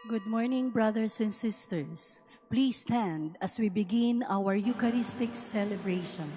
Good morning, brothers and sisters. Please stand as we begin our Eucharistic celebration.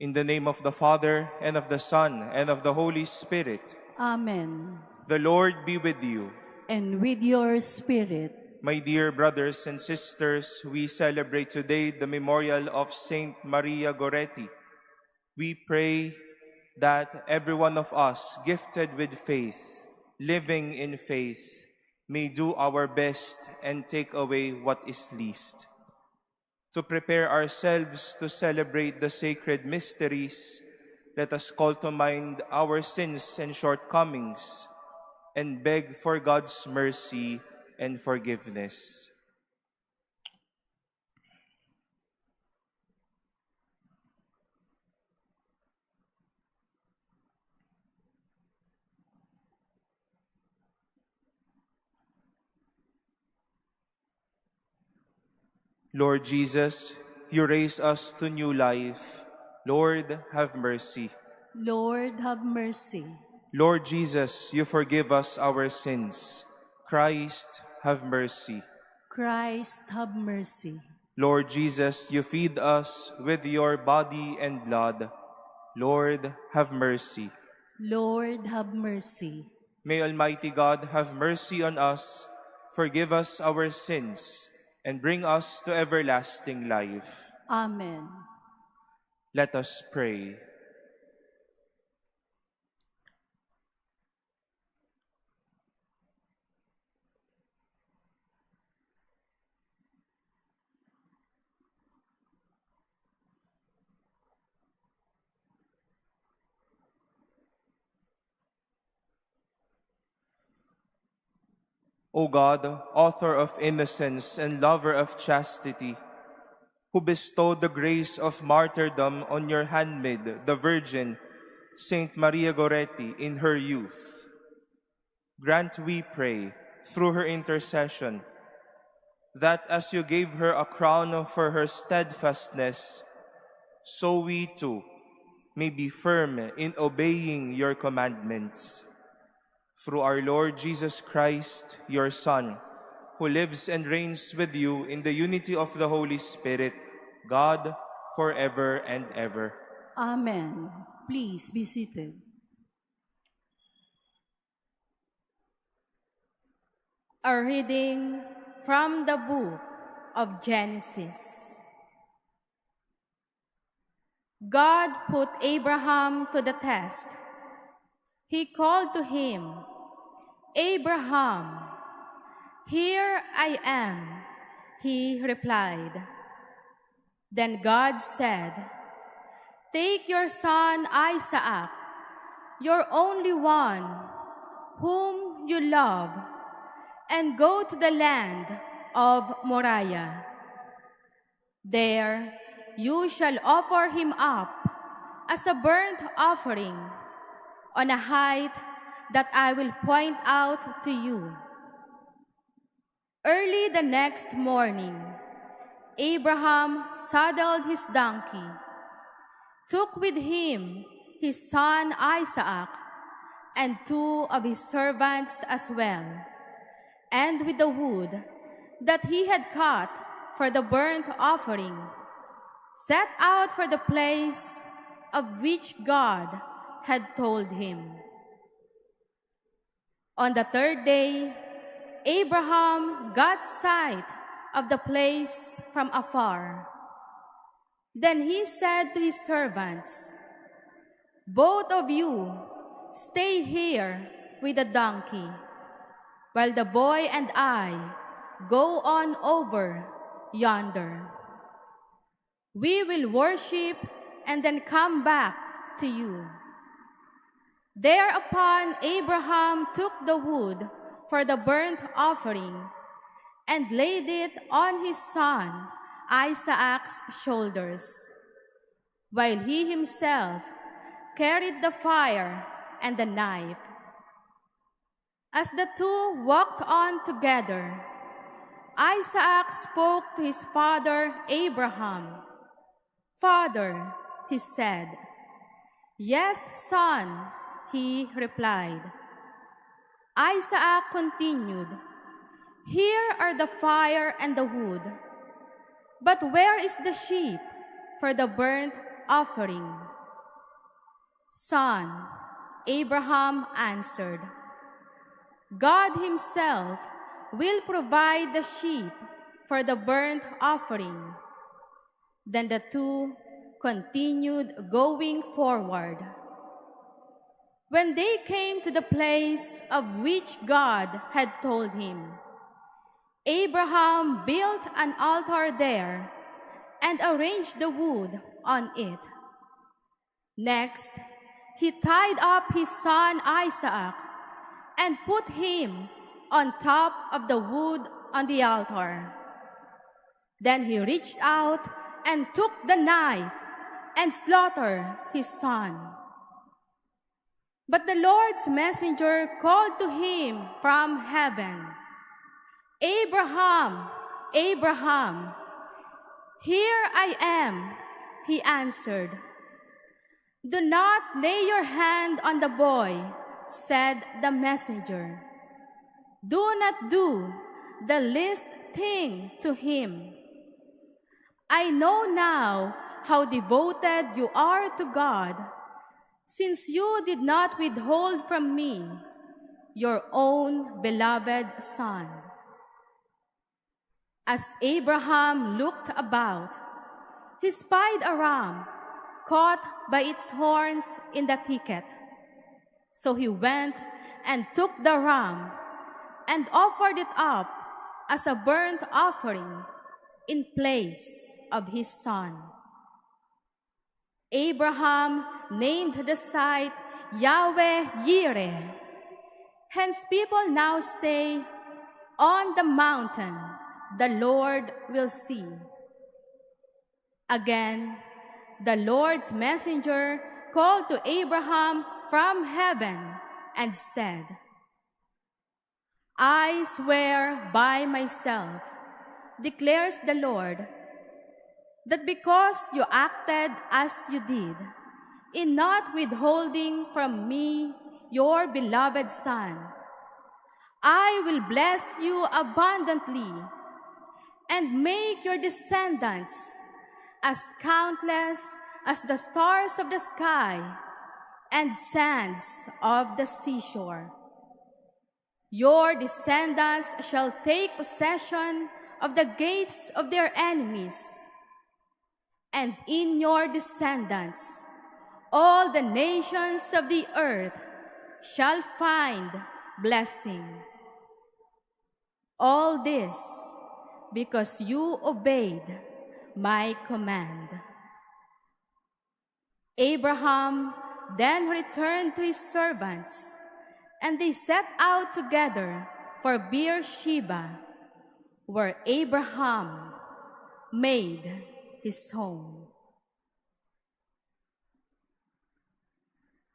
In the name of the Father, and of the Son, and of the Holy Spirit. Amen. The Lord be with you. And with your spirit. My dear brothers and sisters, we celebrate today the memorial of Saint Maria Goretti. We pray that every one of us, gifted with faith, living in faith, may do our best and take away what is least. To prepare ourselves to celebrate the sacred mysteries, let us call to mind our sins and shortcomings and beg for God's mercy and forgiveness. Lord Jesus, you raise us to new life. Lord, have mercy. Lord, have mercy. Lord Jesus, you forgive us our sins. Christ, have mercy. Christ, have mercy. Lord Jesus, you feed us with your body and blood. Lord, have mercy. Lord, have mercy. May Almighty God have mercy on us, forgive us our sins, and bring us to everlasting life. Amen. Let us pray. O God, author of innocence and lover of chastity, who bestowed the grace of martyrdom on your handmaid, the Virgin, Saint Maria Goretti, in her youth, grant, we pray, through her intercession, that as you gave her a crown for her steadfastness, so we too may be firm in obeying your commandments. Through our Lord Jesus Christ, your Son, who lives and reigns with you in the unity of the Holy Spirit, God, forever and ever. Amen. Please be seated. A reading from the book of Genesis. God put Abraham to the test. He called to him, "Abraham." "Here I am," he replied. Then God said, "Take your son Isaac, your only one, whom you love, and go to the land of Moriah. There you shall offer him up as a burnt offering on a height that I will point out to you." Early the next morning, Abraham saddled his donkey, took with him his son Isaac, and 2 of his servants as well, and with the wood that he had cut for the burnt offering, set out for the place of which God had told him. On the 3rd day, Abraham got sight of the place from afar. Then he said to his servants, "Both of you stay here with the donkey, while the boy and I go on over yonder. We will worship and then come back to you." Thereupon Abraham took the wood for the burnt offering and laid it on his son Isaac's shoulders, while he himself carried the fire and the knife. As the 2 walked on together, Isaac spoke to his father Abraham. "Father," he said. "Yes, son," he replied. Isaac continued, "Here are the fire and the wood, but where is the sheep for the burnt offering?" "Son," Abraham answered, "God himself will provide the sheep for the burnt offering." Then the 2 continued going forward. When they came to the place of which God had told him, Abraham built an altar there and arranged the wood on it. Next, he tied up his son Isaac and put him on top of the wood on the altar. Then he reached out and took the knife and slaughtered his son. But the Lord's messenger called to him from heaven, "Abraham, Abraham." "Here I am," he answered. "Do not lay your hand on the boy," said the messenger. "Do not do the least thing to him. I know now how devoted you are to God, since you did not withhold from me your own beloved son." As Abraham looked about, he spied a ram caught by its horns in the thicket. So he went and took the ram and offered it up as a burnt offering in place of his son. Abraham named the site Yahweh Yireh. Hence people now say, "On the mountain the Lord will see." Again, the Lord's messenger called to Abraham from heaven and said, "I swear by myself, declares the Lord, that because you acted as you did, in not withholding from me your beloved son, I will bless you abundantly and make your descendants as countless as the stars of the sky and sands of the seashore. Your descendants shall take possession of the gates of their enemies, and in your descendants all the nations of the earth shall find blessing. All this because you obeyed my command." Abraham then returned to his servants, and they set out together for Beersheba, where Abraham made his home.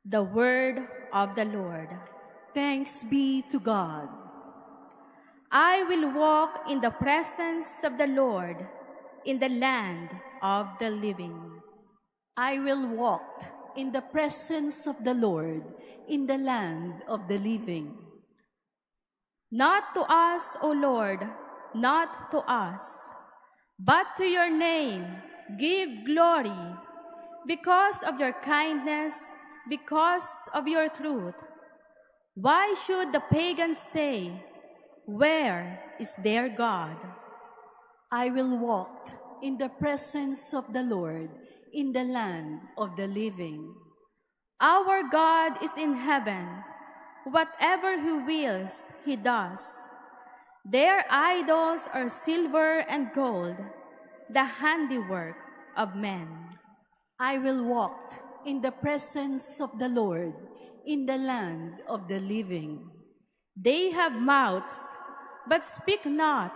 The word of the Lord. Thanks be to God. I will walk in the presence of the Lord in the land of the living. I will walk in the presence of the Lord in the land of the living. Not to us, O Lord, not to us, but to your name give glory, because of your kindness, because of your truth. Why should the pagans say, "Where is their God?" I will walk in the presence of the Lord in the land of the living. Our God is in heaven. Whatever he wills, he does. Their idols are silver and gold, the handiwork of men. I will walk in the presence of the Lord in the land of the living. They have mouths, but speak not.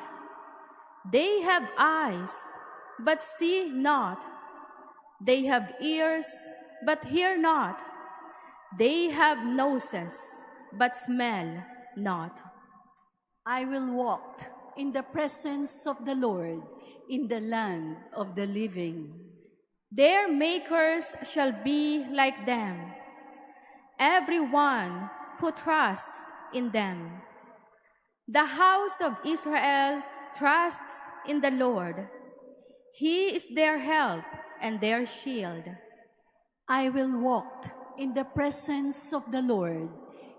They have eyes, but see not. They have ears, but hear not. They have noses, but smell not. I will walk in the presence of the Lord in the land of the living. Their makers shall be like them, everyone who trusts in them. The house of Israel trusts in the Lord. He is their help and their shield. I will walk in the presence of the Lord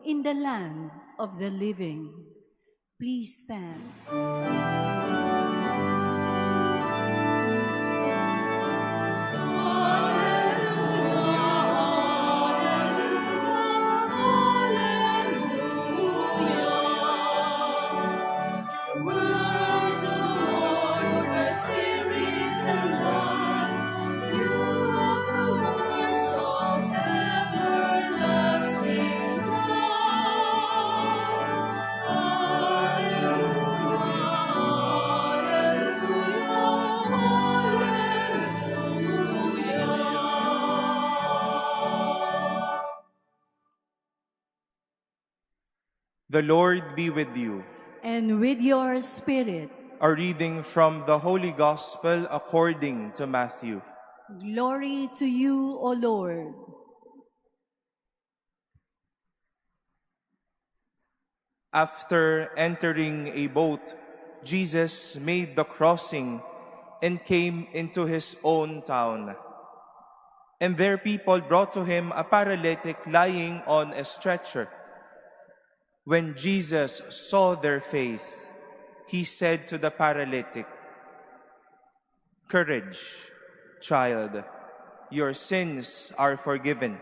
in the land of the living. Please stand. The Lord be with you. And with your spirit, A reading from the Holy Gospel according to Matthew. glory to you, O Lord. After entering a boat, Jesus made the crossing and came into his own town. And there people brought to him a paralytic lying on a stretcher. When Jesus saw their faith, he said to the paralytic, "Courage, child, your sins are forgiven."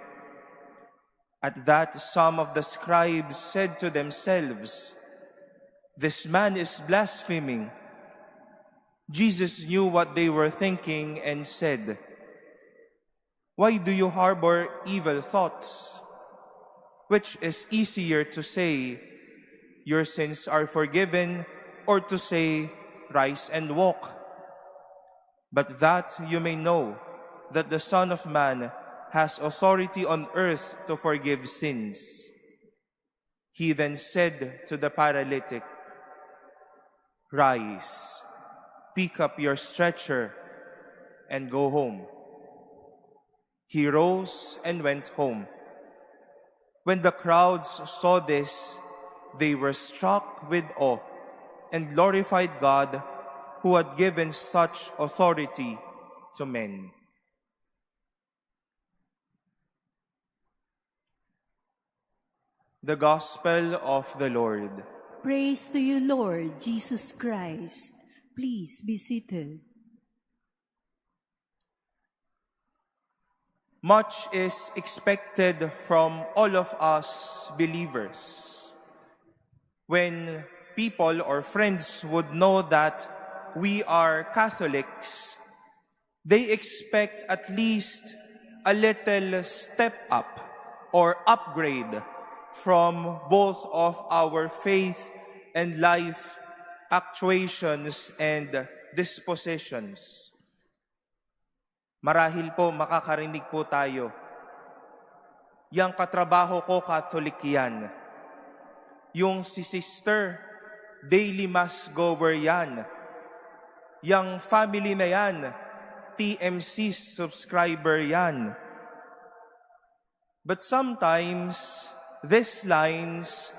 At that, some of the scribes said to themselves, "This man is blaspheming." Jesus knew what they were thinking and said, "Why do you harbor evil thoughts? Which is easier to say, 'Your sins are forgiven,' or to say, 'Rise and walk'? But that you may know that the Son of Man has authority on earth to forgive sins." He then said to the paralytic, "Rise, pick up your stretcher, and go home." He rose and went home. When the crowds saw this, they were struck with awe and glorified God, who had given such authority to men. The Gospel of the Lord. Praise to you, Lord Jesus Christ. Please be seated. Much is expected from all of us believers. When people or friends would know that we are Catholics, they expect at least a little step up or upgrade from both of our faith and life actuations and dispositions. Marahil po makakarinig po tayo, "Yang katrabaho ko, Catholic yan. Yung si sister, daily mass goer yan. Yang family na yan, TMC subscriber yan. But sometimes, these lines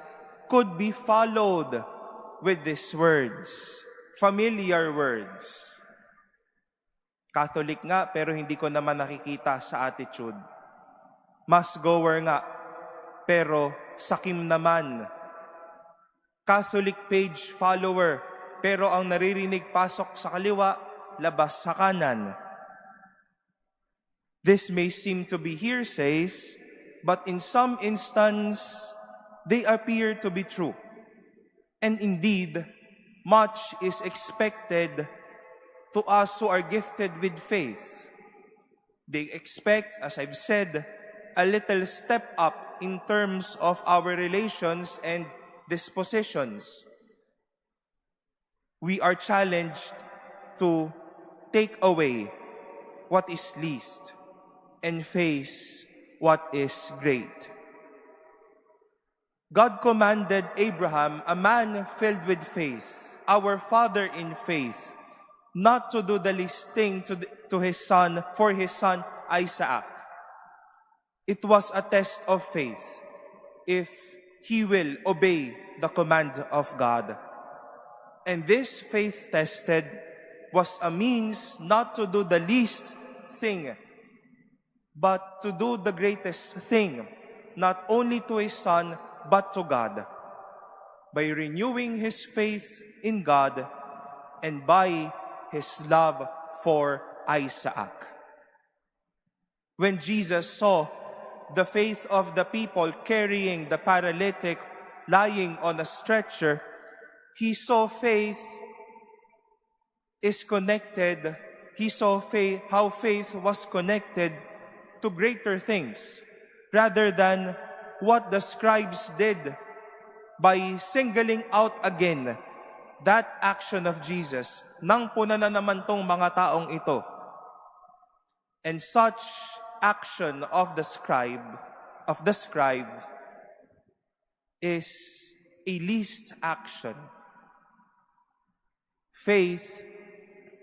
could be followed with these words, familiar words. Catholic nga, pero hindi ko naman nakikita sa attitude. Mass goer nga, pero sakim naman. Catholic page follower, pero ang naririnig pasok sa kaliwa, labas sa kanan. This may seem to be hearsays, but in some instance, they appear to be true. And indeed, much is expected to us who are gifted with faith. They expect, as I've said, a little step up in terms of our relations and dispositions. We are challenged to take away what is least and face what is great. God commanded Abraham, a man filled with faith, our father in faith, not to do the least thing to his son, for his son Isaac. It was a test of faith if he will obey the command of God. And this faith tested was a means not to do the least thing, but to do the greatest thing, not only to his son, but to God, by renewing his faith in God and by his love for Isaac. When Jesus saw the faith of the people carrying the paralytic lying on a stretcher, he saw faith is connected. He saw faith, how faith was connected to greater things, rather than what the scribes did by singling out again that action of Jesus. Nang puna na naman tong mga taong ito. And such action of the scribe is a least action. Faith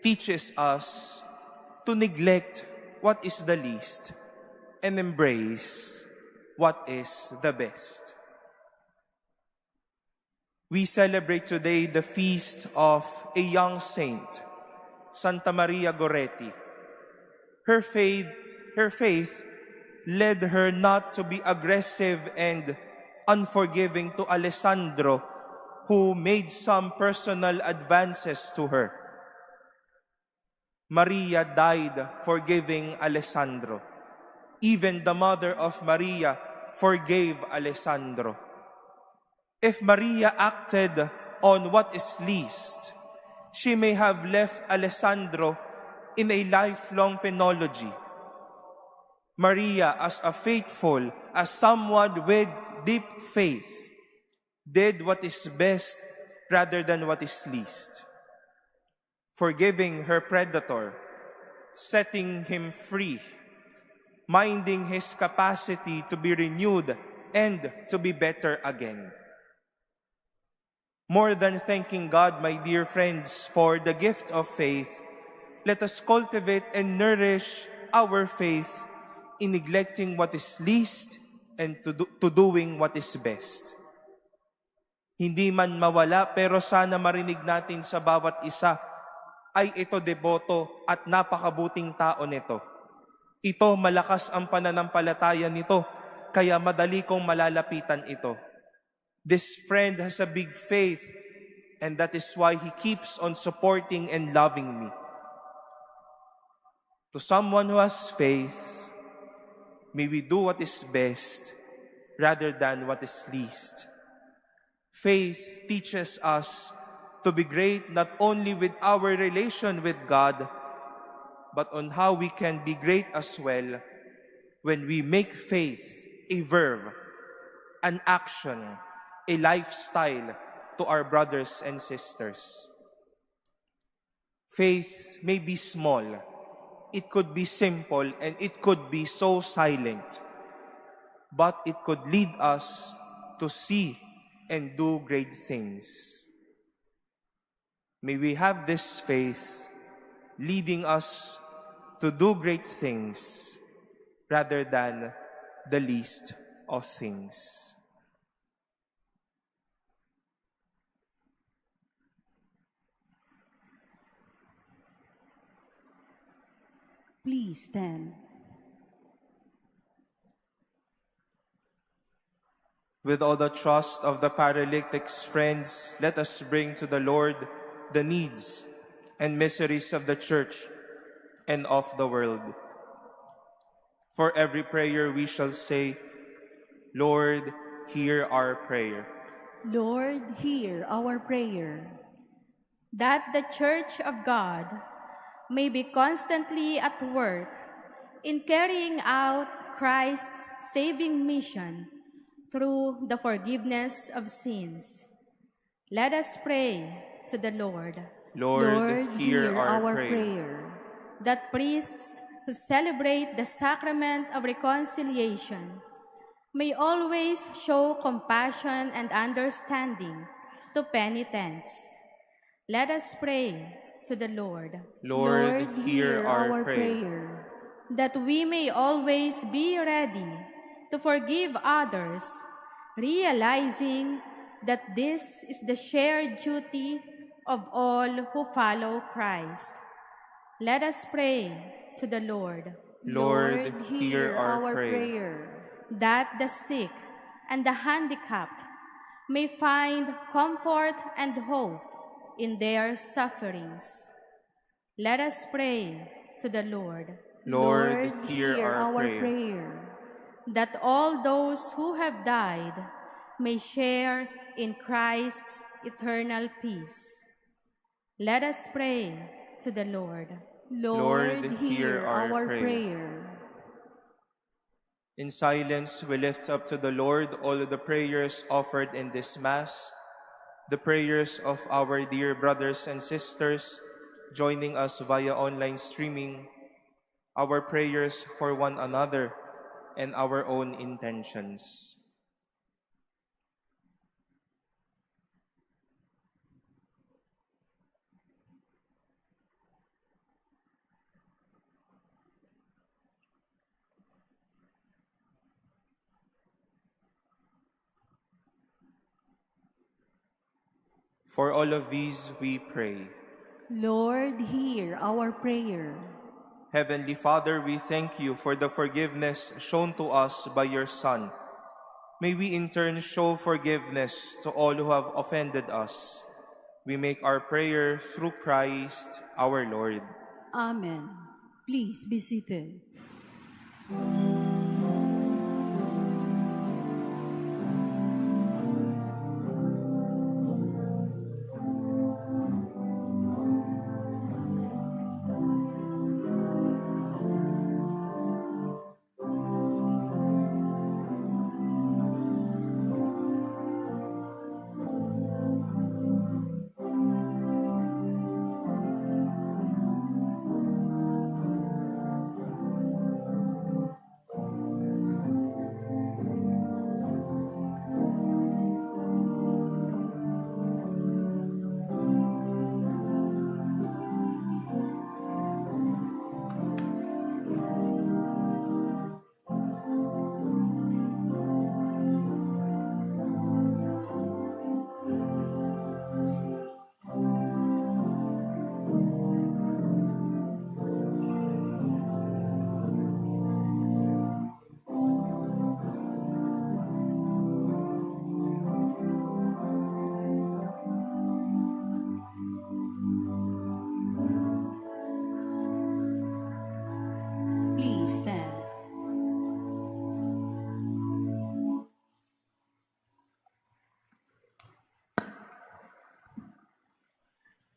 teaches us to neglect what is the least and embrace what is the best. We celebrate today the feast of a young saint, Santa Maria Goretti. Her faith led her not to be aggressive and unforgiving to Alessandro, who made some personal advances to her. Maria died forgiving Alessandro. Even the mother of Maria forgave Alessandro. If Maria acted on what is least, she may have left Alessandro in a lifelong penology. Maria, as a faithful, as someone with deep faith, did what is best rather than what is least. Forgiving her predator, setting him free, minding his capacity to be renewed and to be better again. More than thanking God, my dear friends, for the gift of faith, let us cultivate and nourish our faith in neglecting what is least and to doing what is best. Hindi man mawala, pero sana marinig natin sa bawat isa, ay ito deboto at napakabuting tao nito. Ito malakas ang pananampalataya nito, kaya madali kong malalapitan ito. This friend has a big faith, and that is why he keeps on supporting and loving me. To someone who has faith, may we do what is best rather than what is least. Faith teaches us to be great not only with our relation with God, but on how we can be great as well when we make faith a verb, an action, a lifestyle to our brothers and sisters. Faith may be small, it could be simple, and it could be so silent, but it could lead us to see and do great things. May we have this faith leading us to do great things rather than the least of things. Please stand. With all the trust of the paralytic's friends, let us bring to the Lord the needs and miseries of the Church and of the world. For every prayer we shall say, Lord, hear our prayer. Lord, hear our prayer. That the Church of God may be constantly at work in carrying out Christ's saving mission through the forgiveness of sins. Let us pray to the Lord. Lord, hear our prayer. That priests who celebrate the sacrament of reconciliation may always show compassion and understanding to penitents. Let us pray to the Lord. Lord, hear our prayer. That we may always be ready to forgive others, realizing that this is the shared duty of all who follow Christ. Let us pray to the Lord. Lord, hear our prayer. That the sick and the handicapped may find comfort and hope in their sufferings. Let us pray to the Lord. Lord, hear our prayer. That all those who have died may share in Christ's eternal peace. Let us pray to the Lord. Lord, hear our prayer. In silence, we lift up to the Lord all of the prayers offered in this Mass, the prayers of our dear brothers and sisters joining us via online streaming, our prayers for one another, and our own intentions. For all of these we pray. Lord, hear our prayer. Heavenly Father, we thank you for the forgiveness shown to us by your Son. May we in turn show forgiveness to all who have offended us. We make our prayer through Christ our Lord. Amen. Please be seated. Please stand.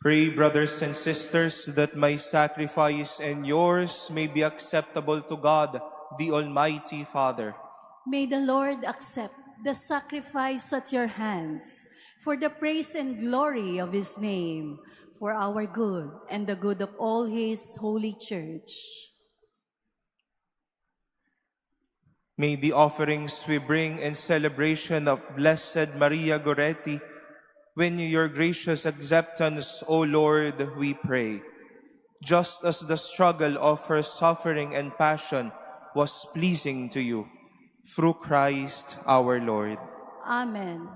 Pray, brothers and sisters, that my sacrifice and yours may be acceptable to God, the Almighty Father. May the Lord accept the sacrifice at your hands for the praise and glory of his name, for our good and the good of all his holy church. May the offerings we bring in celebration of Blessed Maria Goretti win your gracious acceptance, O Lord, we pray. just as the struggle of her suffering and passion was pleasing to you. Through Christ our Lord. Amen.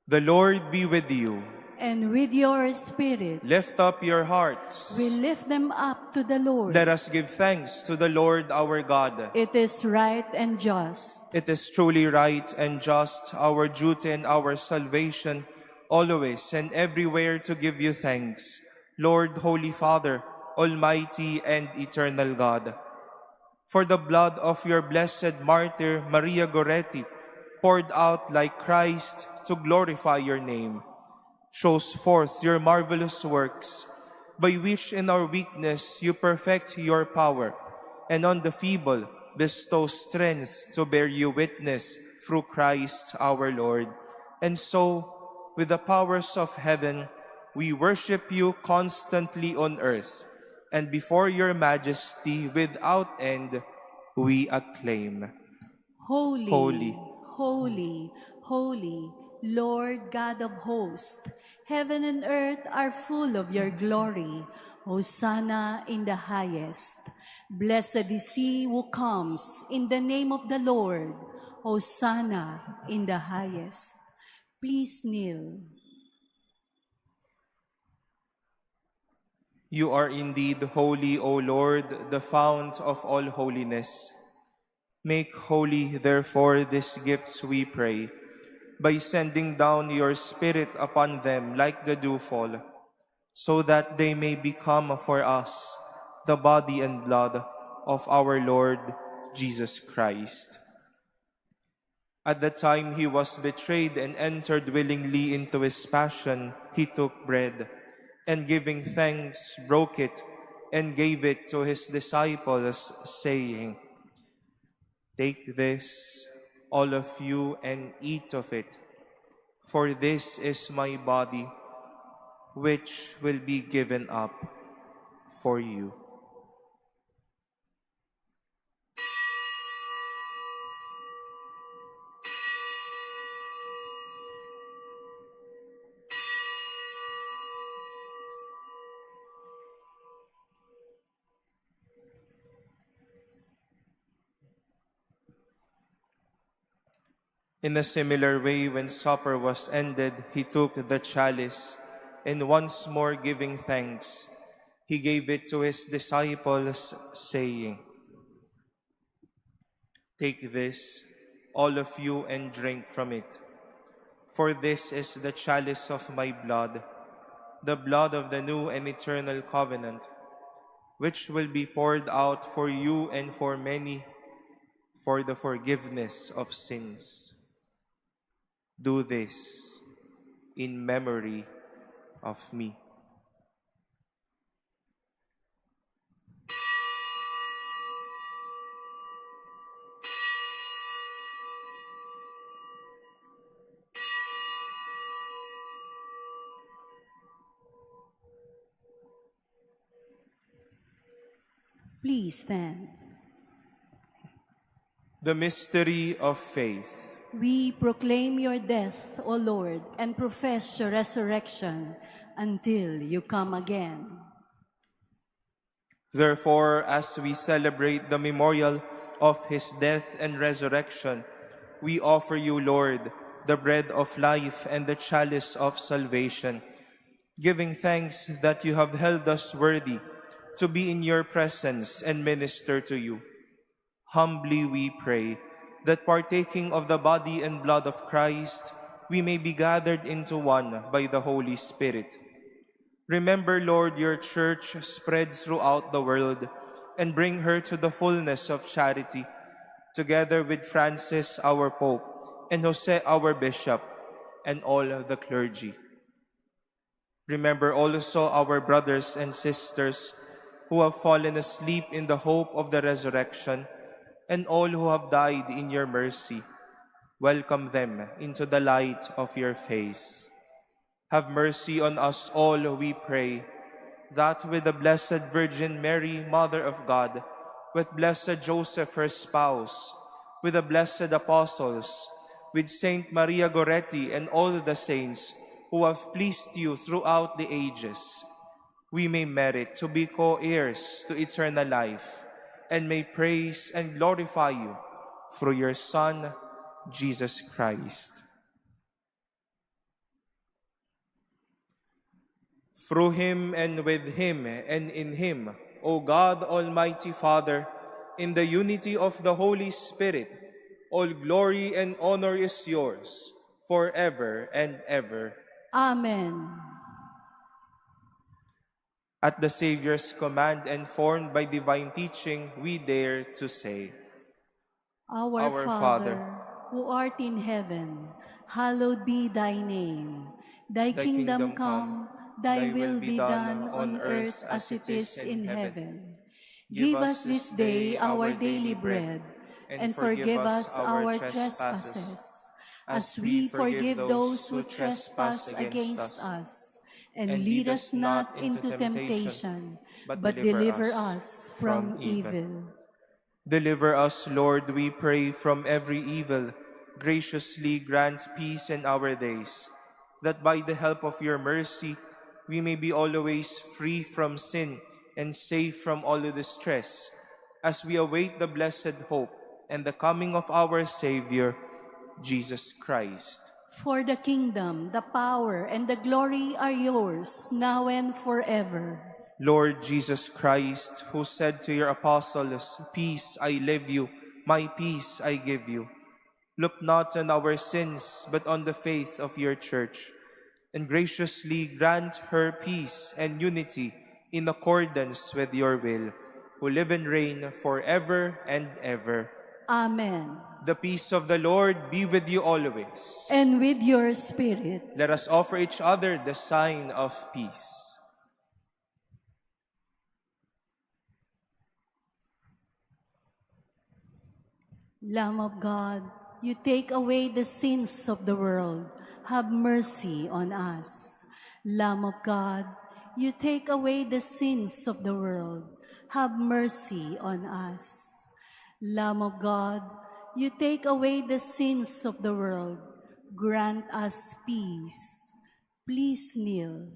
The Lord be with you. And with your spirit, Lift up your hearts. we lift them up to the Lord. Let us give thanks to the Lord our God. It is right and just. It is truly right and just, our duty and our salvation, always and everywhere to give you thanks, Lord, Holy Father, Almighty and eternal God. For the blood of your blessed martyr, Maria Goretti, poured out like Christ to glorify your name, shows forth your marvelous works, by which in our weakness you perfect your power, and on the feeble bestow strength to bear you witness through Christ our Lord. And so, with the powers of heaven, we worship you constantly on earth, and before your majesty without end, we acclaim. Holy, Holy, holy, holy, Lord God of hosts, heaven and earth are full of your glory. Hosanna in the highest. Blessed is he who comes in the name of the Lord. Hosanna in the highest. Please kneel. you are indeed holy, O Lord, the fount of all holiness. Make holy, therefore, these gifts, we pray, by sending down your Spirit upon them like the dewfall, so that they may become for us the body and blood of our Lord Jesus Christ. At the time he was betrayed and entered willingly into his passion, he took bread, and giving thanks, broke it, and gave it to his disciples, saying, "Take this, all of you, and eat of it, for this is my body, which will be given up for you." In a similar way, when supper was ended, he took the chalice, and once more giving thanks, he gave it to his disciples, saying, "Take this, all of you, and drink from it. For this is the chalice of my blood, the blood of the new and eternal covenant, which will be poured out for you and for many for the forgiveness of sins. Do this in memory of me." Please stand. The mystery of faith. We proclaim your death, O Lord, and profess your resurrection until you come again. Therefore, as we celebrate the memorial of his death and resurrection, we offer you, Lord, the bread of life and the chalice of salvation, giving thanks that you have held us worthy to be in your presence and minister to you. Humbly we pray that partaking of the body and blood of Christ, we may be gathered into one by the Holy Spirit. Remember, Lord, your church spread throughout the world, and bring her to the fullness of charity, together with Francis, our Pope, and Jose, our Bishop, and all the clergy. Remember also our brothers and sisters who have fallen asleep in the hope of the resurrection, and all who have died in your mercy. Welcome them into the light of your face. Have mercy on us all, we pray, that with the Blessed Virgin Mary, Mother of God, with Blessed Joseph, her spouse, with the blessed apostles, with Saint Maria Goretti and all the saints, who have pleased you throughout the ages, we may merit to be co-heirs to eternal life and may praise and glorify you through your Son, Jesus Christ. Through him and with him and in him, O God, Almighty Father, in the unity of the Holy Spirit, all glory and honor is yours forever and ever. Amen. At the Savior's command and formed by divine teaching, we dare to say, Our Father, who art in heaven, hallowed be thy name. Thy kingdom come, thy will be done on earth as it is in heaven. Give us this day our daily bread, and forgive us our trespasses, as we forgive those who trespass against us. And lead us not into temptation, but deliver us from evil. Deliver us, Lord, we pray, from every evil. Graciously grant peace in our days, that by the help of your mercy we may be always free from sin and safe from all distress, as we await the blessed hope and the coming of our Savior, Jesus Christ. For the kingdom, the power, and the glory are yours, now and forever. Lord Jesus Christ, who said to your apostles, "Peace I leave you, my peace I give you," look not on our sins, but on the faith of your church, and graciously grant her peace and unity in accordance with your will, who live and reign forever and ever. Amen. The peace of the Lord be with you always. And with your spirit. Let us offer each other the sign of peace. Lamb of God, you take away the sins of the world. Have mercy on us. Lamb of God, you take away the sins of the world. Have mercy on us. Lamb of God, you take away the sins of the world. Grant us peace. Please kneel.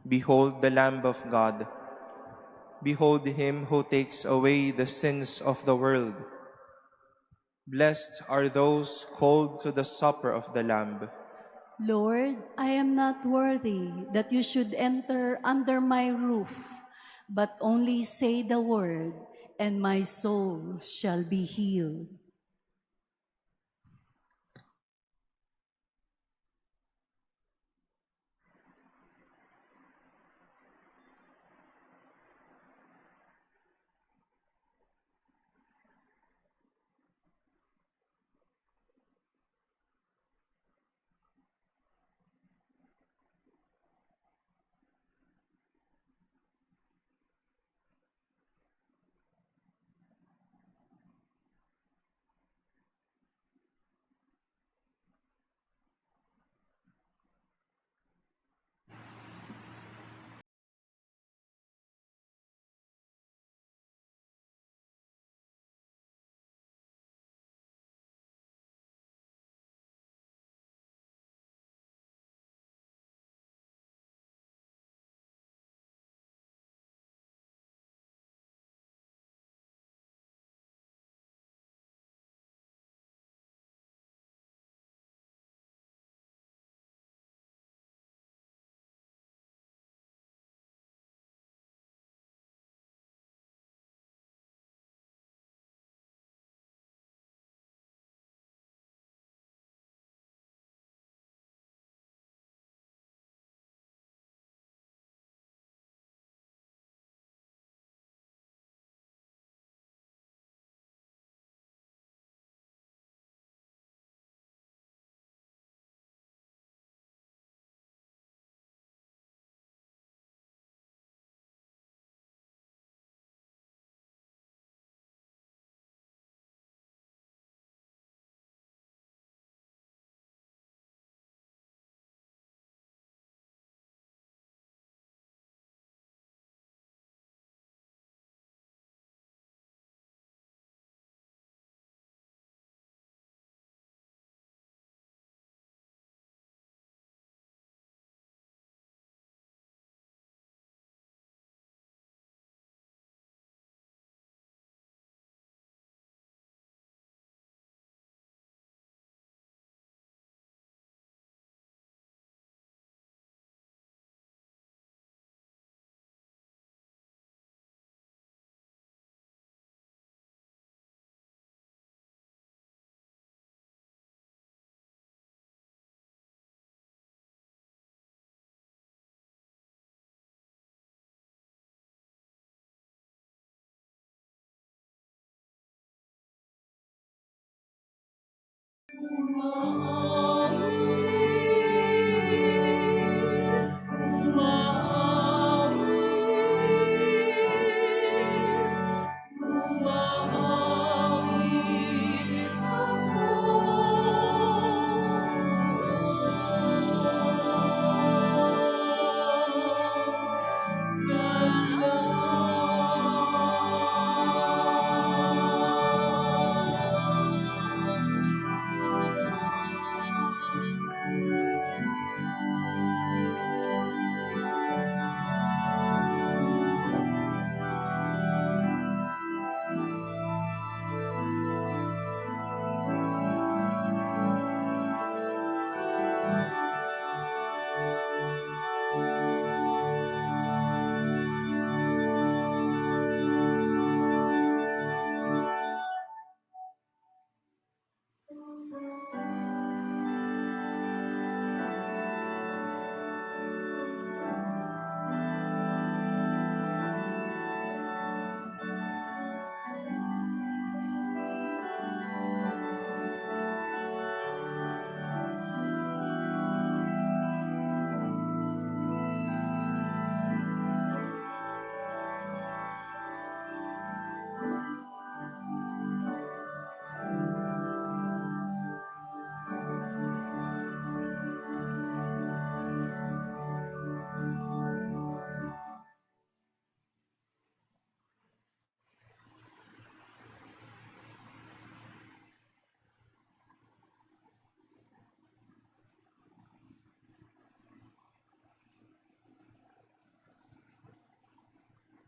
Behold the Lamb of God. Behold him who takes away the sins of the world. Blessed are those called to the supper of the Lamb. Lord, I am not worthy that you should enter under my roof, but only say the word, and my soul shall be healed.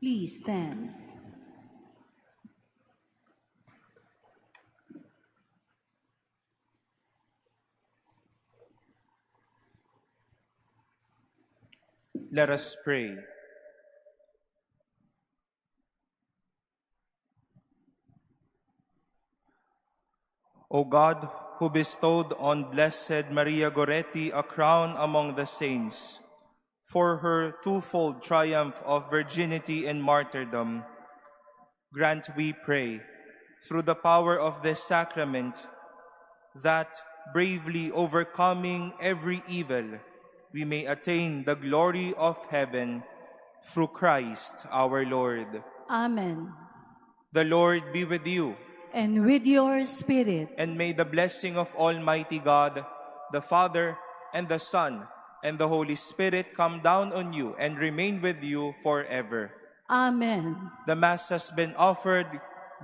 Please stand. Let us pray. O God, who bestowed on Blessed Maria Goretti a crown among the saints, for her twofold triumph of virginity and martyrdom, grant, we pray, through the power of this sacrament, that, bravely overcoming every evil, we may attain the glory of heaven through Christ our Lord. Amen. The Lord be with you, And with your spirit, and may the blessing of Almighty God, the Father, and the Son, and the Holy Spirit come down on you and remain with you forever. Amen. The Mass has been offered.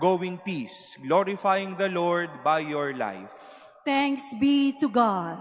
Go in peace, glorifying the Lord by your life. Thanks be to God.